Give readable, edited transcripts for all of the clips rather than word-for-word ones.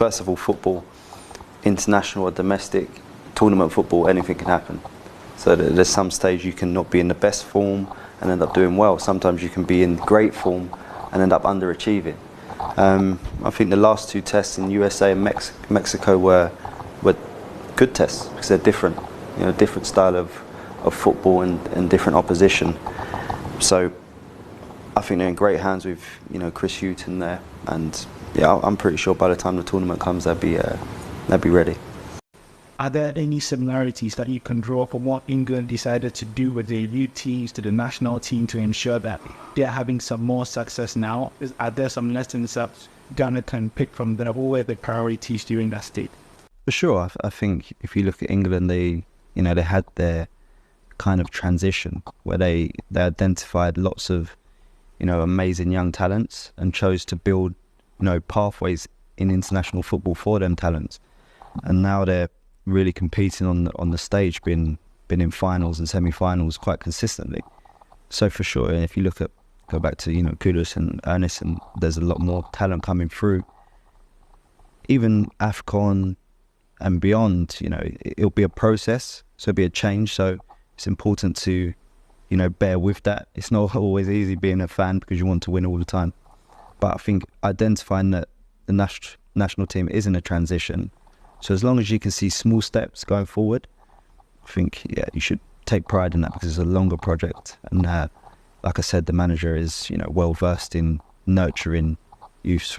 first of all, football, international or domestic, tournament football, anything can happen. So there's some stage you can not be in the best form and end up doing well. Sometimes you can be in great form and end up underachieving. I think the last 2 tests in USA and Mexico were good tests because they're different, different style of football and different opposition. So I think they're in great hands with Chris Hughton there, and yeah, I'm pretty sure by the time the tournament comes, they'll be ready. Are there any similarities that you can draw from what England decided to do with their youth teams to the national team to ensure that they're having some more success now? Are there some lessons that Ghana can pick from there? What were the priorities during that state? For sure, I think if you look at England, they had their kind of transition where they identified lots of amazing young talents and chose to build pathways in international football for them talents, and now they're really competing on the stage, been in finals and semi-finals quite consistently. So for sure, if you go back to Kudus and Ernest, and there's a lot more talent coming through. Even AFCON and beyond, it'll be a process, so it'll be a change. So it's important to bear with that. It's not always easy being a fan because you want to win all the time. But I think identifying that the national team is in a transition. So as long as you can see small steps going forward, I think you should take pride in that because it's a longer project. And like I said, the manager is well versed in nurturing youth.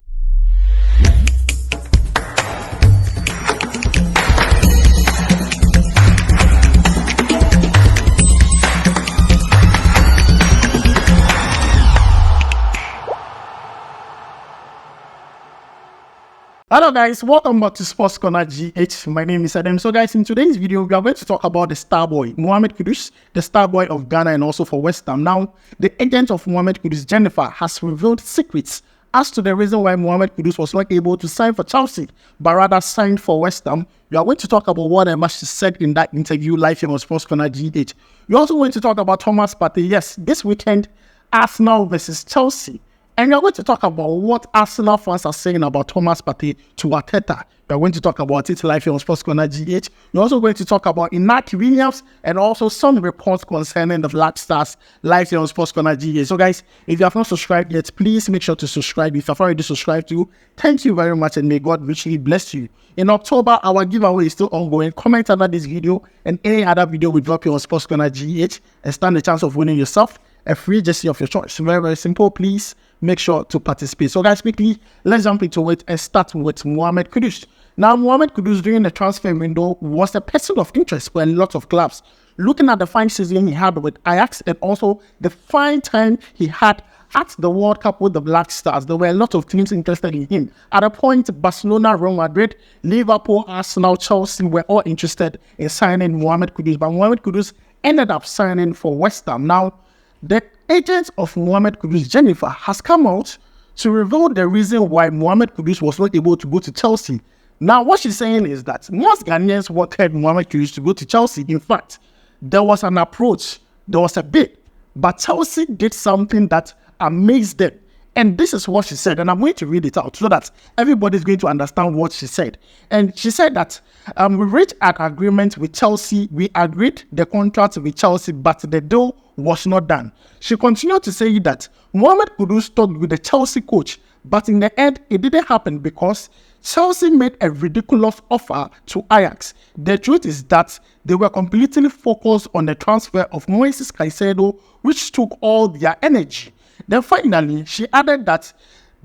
Hello guys, welcome back to Sports Corner GH. My name is Adam. So guys, in today's video, we are going to talk about the star boy, Mohammed Kudus, the star boy of Ghana and also for West Ham. Now, the agent of Mohammed Kudus, Jennifer, has revealed secrets as to the reason why Mohammed Kudus was not able to sign for Chelsea, but rather signed for West Ham. We are going to talk about what she said in that interview live here on Sports Corner GH. We're also going to talk about Thomas Partey. Yes, this weekend, Arsenal versus Chelsea. And we are going to talk about what Arsenal fans are saying about Thomas Partey to Arteta. We are going to talk about it live here on Sports Corner GH. We're also going to talk about Inaki Williams and also some reports concerning the Blackstars live here on Sports Corner GH. So guys, if you have not subscribed yet, please make sure to subscribe. If you have already subscribed to, thank you very much and may God richly bless you. In October, our giveaway is still ongoing. Comment under this video and any other video we drop here on Sports Corner GH and stand the chance of winning yourself a free jersey of your choice. Very, very simple. Please make sure to participate. So guys, quickly, let's jump into it and start with Mohammed Kudus. Now, Mohammed Kudus during the transfer window was a person of interest for a lot of clubs. Looking at the fine season he had with Ajax and also the fine time he had at the World Cup with the Blackstars, there were a lot of teams interested in him. At a point, Barcelona, Real Madrid, Liverpool, Arsenal, Chelsea were all interested in signing Mohammed Kudus, but Mohammed Kudus ended up signing for West Ham. Now, the agent of Mohammed Kudus, Jennifer, has come out to reveal the reason why Mohammed Kudus was not able to go to Chelsea. Now, what she's saying is that most Ghanaians wanted Mohammed Kudus to go to Chelsea. In fact, there was an approach, there was a bid, but Chelsea did something that amazed them. And this is what she said, and I'm going to read it out so that everybody's going to understand what she said. And she said that we reached an agreement with Chelsea. We agreed the contract with Chelsea, but the deal was not done. She continued to say that Mohammed Kudus talked with the Chelsea coach, but in the end, it didn't happen because Chelsea made a ridiculous offer to Ajax. The truth is that they were completely focused on the transfer of Moises Caicedo, which took all their energy. Then finally, she added that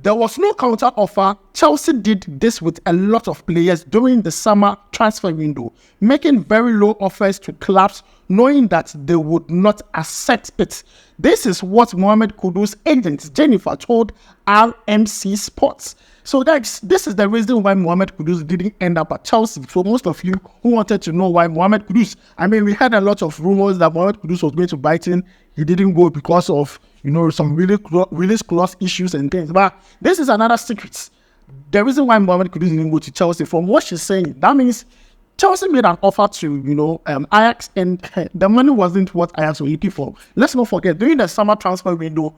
there was no counter offer. Chelsea did this with a lot of players during the summer transfer window, making very low offers to clubs, knowing that they would not accept it. This is what Mohammed Kudus' agent Jennifer told RMC Sports. So guys, this is the reason why Mohammed Kudus didn't end up at Chelsea. For most of you who wanted to know why Mohammed Kudus, we had a lot of rumors that Mohammed Kudus was going to Brighton. He didn't go because of, some release clause issues and things. But this is another secret. The reason why Mohammed Kudus didn't go to Chelsea, from what she's saying, that means Chelsea made an offer to, Ajax, and the money wasn't what Ajax were looking for. Let's not forget, during the summer transfer window,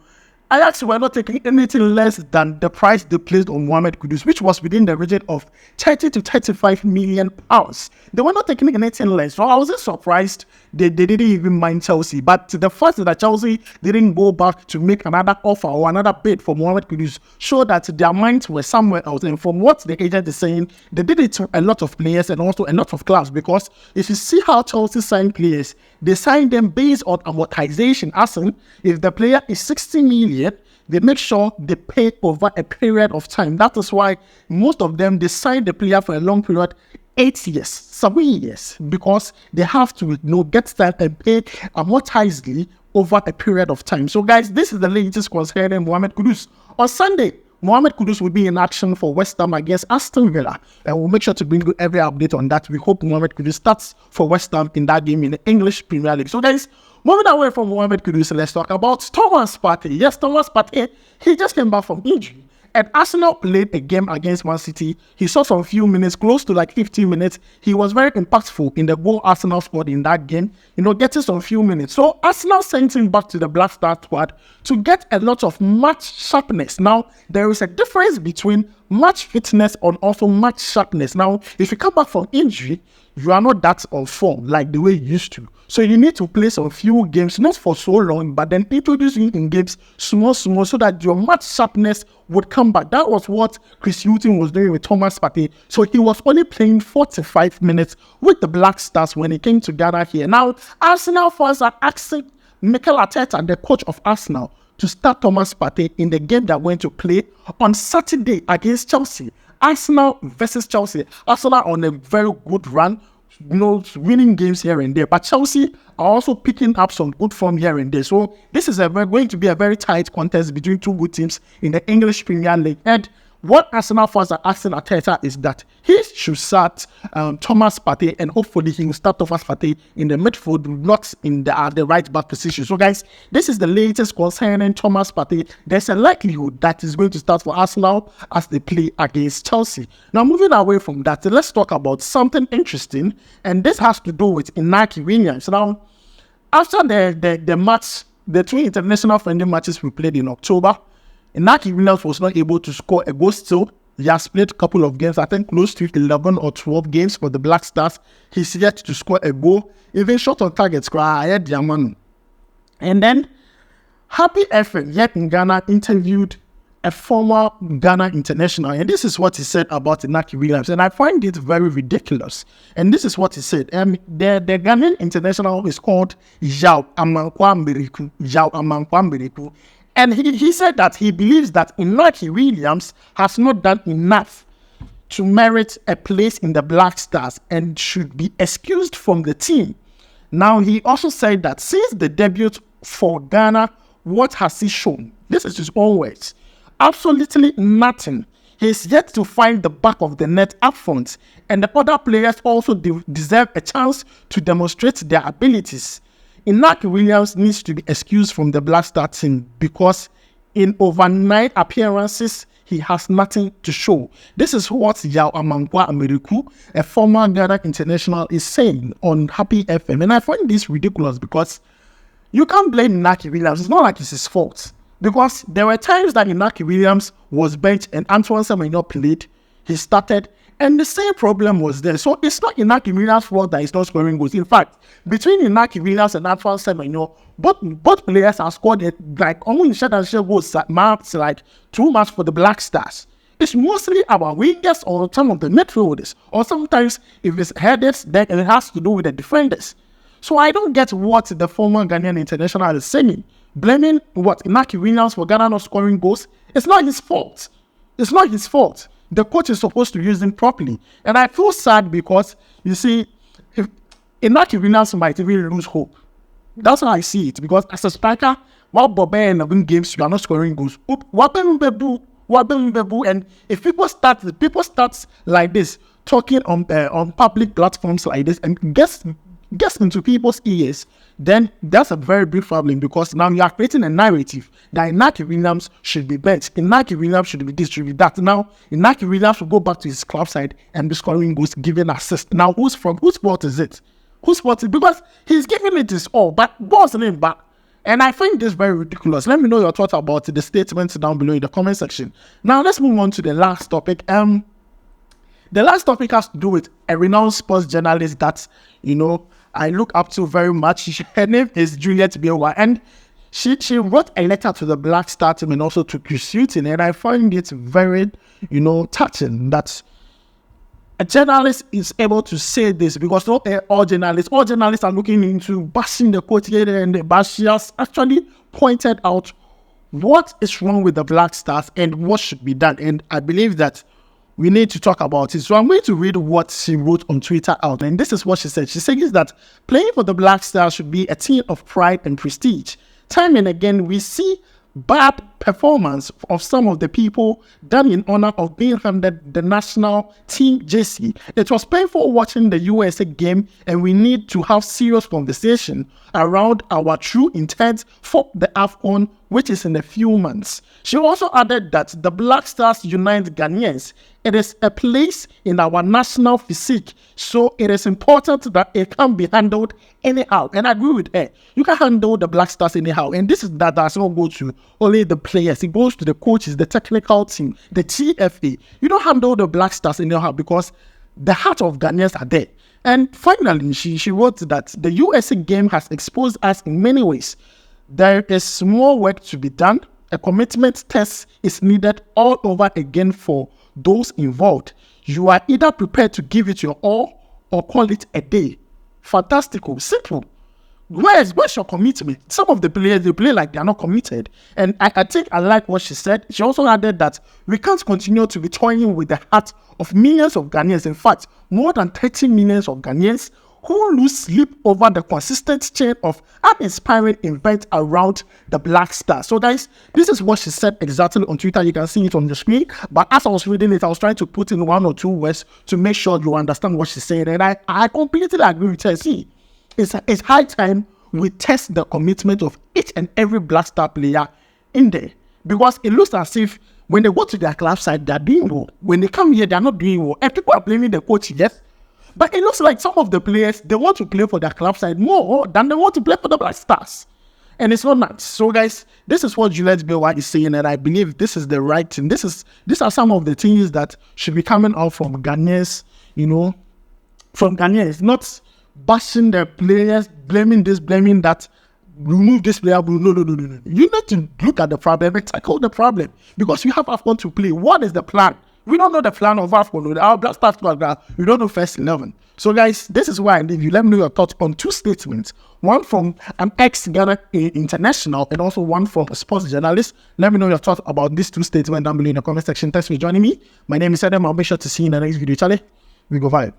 Ajax were not taking anything less than the price they placed on Mohammed Kudus, which was within the region of 30 to 35 million pounds. They were not taking anything less. So I wasn't surprised they didn't even mind Chelsea. But the fact that Chelsea didn't go back to make another offer or another bid for Mohammed Kudus showed that their minds were somewhere else. And from what the agent is saying, they did it to a lot of players and also a lot of clubs. Because if you see how Chelsea signed players, they signed them based on amortization. As in, if the player is 60 million, they make sure they pay over a period of time. That is why most of them, they sign the player for a long period, 8 years, 7 years, because they have to get that and pay amortizedly over a period of time. So guys, this is the latest concerning Mohammed Kudus. On Sunday, Mohammed Kudus will be in action for West Ham against Aston Villa, and we'll make sure to bring you every update on that. We hope Mohammed Kudus starts for West Ham in that game in the English Premier League. So guys, moving away from Mohammed Kudus, let's talk about Thomas Partey. Yes, Thomas Partey, he just came back from injury. And Arsenal played a game against Man City. He saw some few minutes, close to like 15 minutes. He was very impactful in the goal Arsenal scored in that game, getting some few minutes. So Arsenal sent him back to the Blackstars squad to get a lot of match sharpness. Now, there is a difference between match fitness and also match sharpness. Now, if you come back from injury, you are not that on form like the way you used to. So you need to play some few games, not for so long, but then introduce you in games small, so that your match sharpness would come back. That was what Chris Hughton was doing with Thomas Partey. So he was only playing 45 minutes with the Blackstars when he came to Ghana here. Now, Arsenal fans are asking Mikel Arteta, the coach of Arsenal, to start Thomas Partey in the game they're going to play on Saturday against Chelsea. Arsenal versus Chelsea. Arsenal on a very good run, winning games here and there. But Chelsea are also picking up some good form here and there. So this is going to be a very tight contest between two good teams in the English Premier League. And what Arsenal fans are asking Arteta is that he should start Thomas Partey, and hopefully he will start Thomas Partey in the midfield, not in the right back position. So guys, this is the latest concerning Thomas Partey. There's a likelihood that he's going to start for Arsenal as they play against Chelsea. Now, moving away from that, let's talk about something interesting, and this has to do with Inaki Williams. Now, after the match, the two international friendly matches we played in October, Inaki Williams was not able to score a goal still. He has played a couple of games, I think close to 11 or 12 games for the Blackstars. He's yet to score a goal, even shot on targets. And then, Happy FM, yet in Ghana, interviewed a former Ghana international, and this is what he said about Inaki Williams, and I find it very ridiculous. And this is what he said. The Ghanaian international is called Yao Amankwa. And he said that he believes that Inaki Williams has not done enough to merit a place in the Blackstars and should be excused from the team. Now, he also said that since the debut for Ghana, what has he shown? This is his own words. Absolutely nothing. He's yet to find the back of the net up front, and the other players also deserve a chance to demonstrate their abilities. Inaki Williams needs to be excused from the Blackstars team because in over 9 appearances, he has nothing to show. This is what Yao Amankwa, a former Ghana international, is saying on Happy FM. And I find this ridiculous because you can't blame Inaki Williams. It's not like it's his fault. Because there were times that Inaki Williams was benched and Antoine Semenyo played. He started, and the same problem was there. So it's not Inaki Williams' fault that he's not scoring goals. In fact, between Inaki Williams and Antoine Semenyo, both players have scored like almost goals marks like too much for the Blackstars. It's mostly our wingers or some of the midfielders, or sometimes if it's headers, then it has to do with the defenders. So I don't get what the former Ghanaian international is saying. Blaming Inaki Williams for Ghana not scoring goals. It's not his fault. It's not his fault. The coach is supposed to use him properly. And I feel sad because, you see, if Inaki Williams might even lose hope. That's how I see it. Because as a striker, while Bobe and win games, you are not scoring goals. And if people start like this, talking on public platforms like this, and gets into people's ears, then that's a very big problem, because now you are creating a narrative that Inaki Williams should be benched, Inaki Williams should be distributed. That now Inaki Williams will go back to his club side and be scoring goals, giving assists. Now whose fault is it? Whose fault is it? Because he's giving it his all, but what's the name back? And I find this very ridiculous. Let me know your thoughts about the statements down below in the comment section. Now, let's move on to the last topic. The last topic has to do with a renowned sports journalist that, I look up to very much. Her name is Juliet Bewa, and she wrote a letter to the Blackstars team and also to Kudus, and I find it very, touching that a journalist is able to say this, because not all journalists are looking into bashing the coach here and there, but she has actually pointed out what is wrong with the Blackstars and what should be done. And I believe that we need to talk about it. So I'm going to read what she wrote on Twitter out. And this is what she said. She says that playing for the Blackstars should be a thing of pride and prestige. Time and again, we see bad performance of some of the people done in honor of being handed the national team jersey. It was painful watching the USA game, and we need to have serious conversation around our true intent for the AFCON, which is in a few months. She also added that the Blackstars unite Ghanaians. It is a place in our national physique, so it is important that it can be handled anyhow. And I agree with her. You can handle the Blackstars anyhow. And this is that does not go to only the players. It goes to the coaches, the technical team, the TFA. You don't handle the Blackstars anyhow because the heart of Ghanaians are there. And finally, she wrote that the USA game has exposed us in many ways. There is more work to be done. A commitment test is needed all over again for those involved. You are either prepared to give it your all or call it a day. Fantastical, simple. Where's your commitment? Some of the players, they play like they are not committed. And I think I like what she said. She also added that we can't continue to be toying with the heart of millions of Ghanaians. In fact, more than 30 millions of Ghanaians who lose sleep over the consistent chain of uninspiring events around the Blackstars. So guys, this is what she said exactly on Twitter. You can see it on the screen. But as I was reading it, I was trying to put in one or two words to make sure you understand what she's saying. And I completely agree with her. See, it's high time we test the commitment of each and every Blackstar player in there. Because it looks as if when they go to their club side, they're doing well. When they come here, they're not doing well. And people are blaming the coach, yes. But it looks like some of the players, they want to play for their club side more than they want to play for the Blackstars. And it's not nice. So guys, this is what Juliet Bewa is saying, and I believe this is the right thing. These are some of the things that should be coming out from Ghanaians, from Ghanaians, not bashing the players, blaming this, blaming that, remove this player. No. You need to look at the problem and tackle the problem, because you have AFCON to play. What is the plan? We don't know the plan of AFCON. Our Blackstars, we don't know first 11. So guys, this is why I leave you. Let me know your thoughts on two statements. One from an ex-Ghana international and also one from a sports journalist. Let me know your thoughts about these two statements down below in the comment section. Thanks for joining me. My name is Adam. I'll make sure to see you in the next video. Charlie, we go vibe.